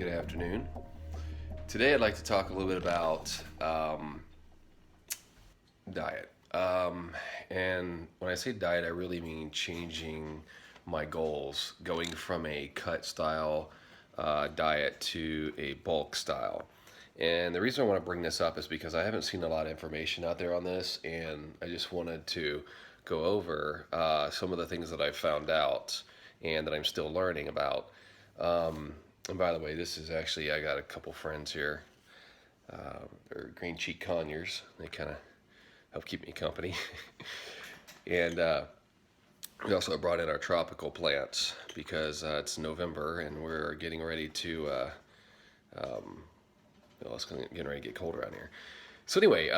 Good afternoon. Today I'd like to talk a little bit about diet. And when I say diet, I really mean changing my goals, going from a cut style diet to a bulk style. And the reason I want to bring this up is because I haven't seen a lot of information out there on this, and I just wanted to go over some of the things that I've found out and that I'm still learning about. And by the way, this is actually, I got a couple friends here. They're green cheek conures. They kind of help keep me company. and we also brought in our tropical plants because it's November and we're getting ready to, well, it's getting ready to get colder out here. So anyway,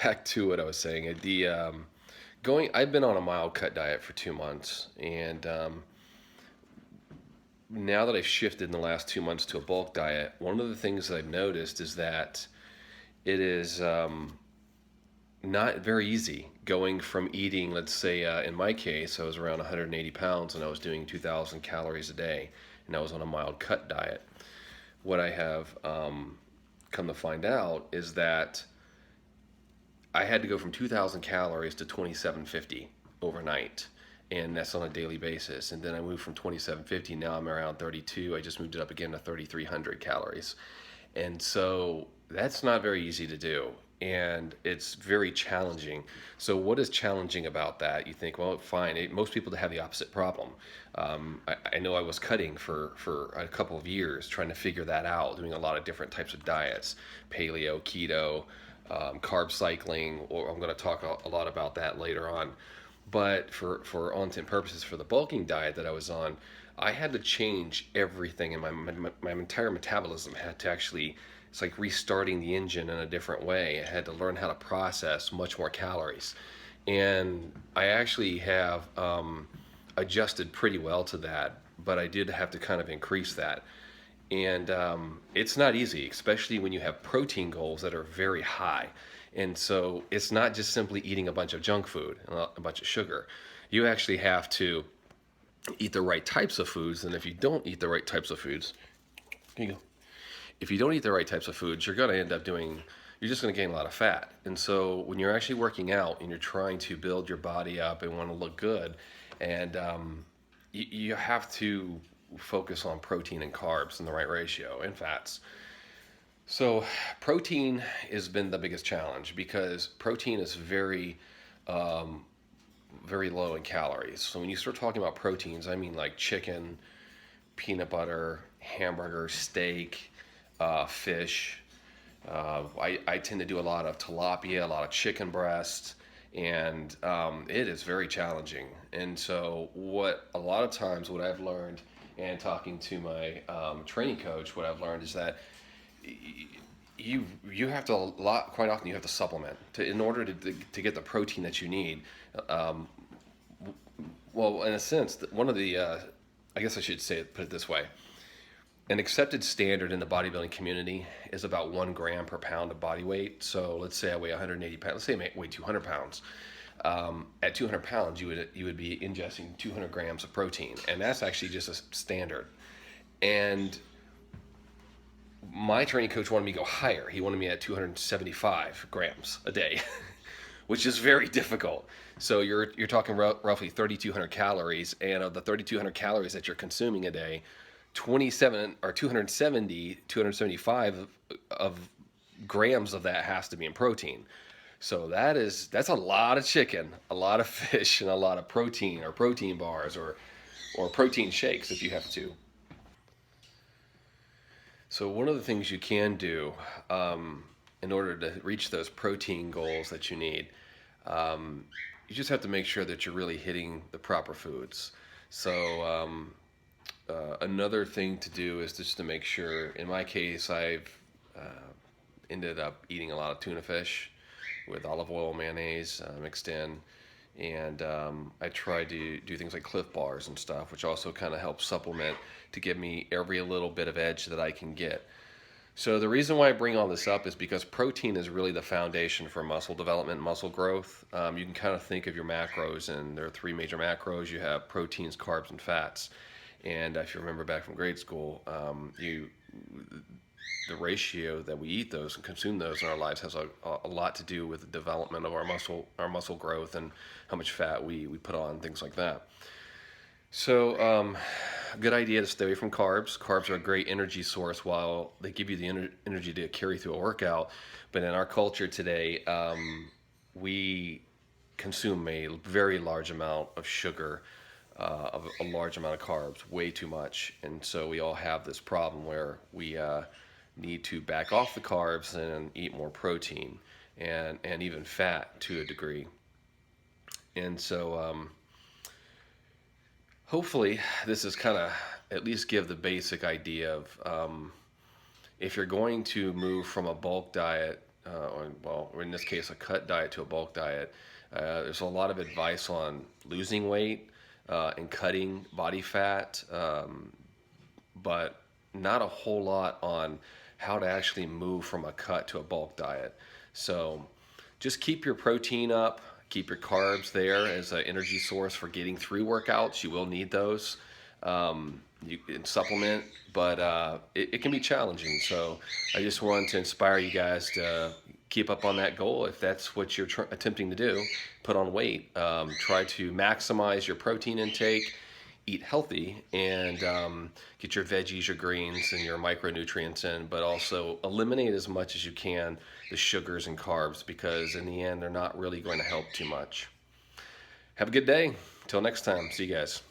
back to what I was saying. I've been on a mild cut diet for 2 months, and now that I've shifted in the last 2 months to a bulk diet, one of the things that I've noticed is that it is not very easy going from eating, let's say, in my case, I was around 180 pounds and I was doing 2,000 calories a day, and I was on a mild cut diet. What I have come to find out is that I had to go from 2,000 calories to 2,750 overnight, and that's on a daily basis. And then I moved from 2,750, now I'm around 32. I just moved it up again to 3,300 calories. And so that's not very easy to do, and it's very challenging. So what is challenging about that? You think, well, fine. Most people have the opposite problem. I know I was cutting for a couple of years, trying to figure that out, doing a lot of different types of diets, paleo, keto, carb cycling, or I'm going to talk a lot about that later on. But for all intent purposes, for the bulking diet that I was on, I had to change everything, and my entire metabolism had to actually, it's like restarting the engine in a different way. I had to learn how to process much more calories. And I actually have adjusted pretty well to that, but I did have to kind of increase that. And it's not easy, especially when you have protein goals that are very high. And so it's not just simply eating a bunch of junk food and a bunch of sugar. You actually have to eat the right types of foods. And if you don't eat the right types of foods, here you go. If you don't eat the right types of foods, you're going to end up you're just going to gain a lot of fat. And so when you're actually working out and you're trying to build your body up and want to look good, and you have to focus on protein and carbs in the right ratio and fats. So protein has been the biggest challenge because protein is very low in calories. So when you start talking about proteins, I mean like chicken, peanut butter, hamburger, steak, fish. I tend to do a lot of tilapia, a lot of chicken breast, and it is very challenging. And so a lot of times what I've learned, and talking to my training coach, what I've learned is that you have to quite often you have to supplement in order to get the protein that you need. Um, well, in a sense, one of the I guess I should put it this way: an accepted standard in the bodybuilding community is about 1 gram per pound of body weight. So let's say I weigh 180 pounds. Let's say I weigh 200 pounds. At 200 pounds, you would be ingesting 200 grams of protein, and that's actually just a standard. And my training coach wanted me to go higher. He wanted me at 275 grams a day, which is very difficult. So you're talking roughly 3,200 calories, and of the 3,200 calories that you're consuming a day, 27 or 275 of grams of that has to be in protein. So that's a lot of chicken, a lot of fish, and a lot of protein or protein bars or protein shakes if you have to. So one of the things you can do in order to reach those protein goals that you need, you just have to make sure that you're really hitting the proper foods. So another thing to do is just to make sure. In my case, I've ended up eating a lot of tuna fish with olive oil, mayonnaise mixed in, and I try to do things like Cliff Bars and stuff, which also kind of helps supplement to give me every little bit of edge that I can get. So the reason why I bring all this up is because protein is really the foundation for muscle development, muscle growth. You can kind of think of your macros, and there are three major macros. You have proteins, carbs, and fats. And if you remember back from grade school, the ratio that we eat those and consume those in our lives has a lot to do with the development of our muscle growth, and how much fat we put on, things like that. So, a good idea to stay away from carbs. Carbs are a great energy source while they give you the energy to carry through a workout. But in our culture today, we consume a very large amount of sugar, of a large amount of carbs, way too much. And so we all have this problem where we need to back off the carbs and eat more protein and even fat to a degree. And so, hopefully, this is kind of at least give the basic idea of if you're going to move from a bulk diet, or in this case, a cut diet to a bulk diet, there's a lot of advice on losing weight and cutting body fat, but not a whole lot on how to actually move from a cut to a bulk diet. So just keep your protein up, keep your carbs there as an energy source for getting through workouts. You will need those. You can supplement, but it can be challenging. So I just wanted to inspire you guys to keep up on that goal. If that's what you're attempting to do, put on weight. Try to maximize your protein intake, eat healthy, and get your veggies, your greens, and your micronutrients in, but also eliminate as much as you can the sugars and carbs, because in the end, they're not really going to help too much. Have a good day. Until next time. See you guys.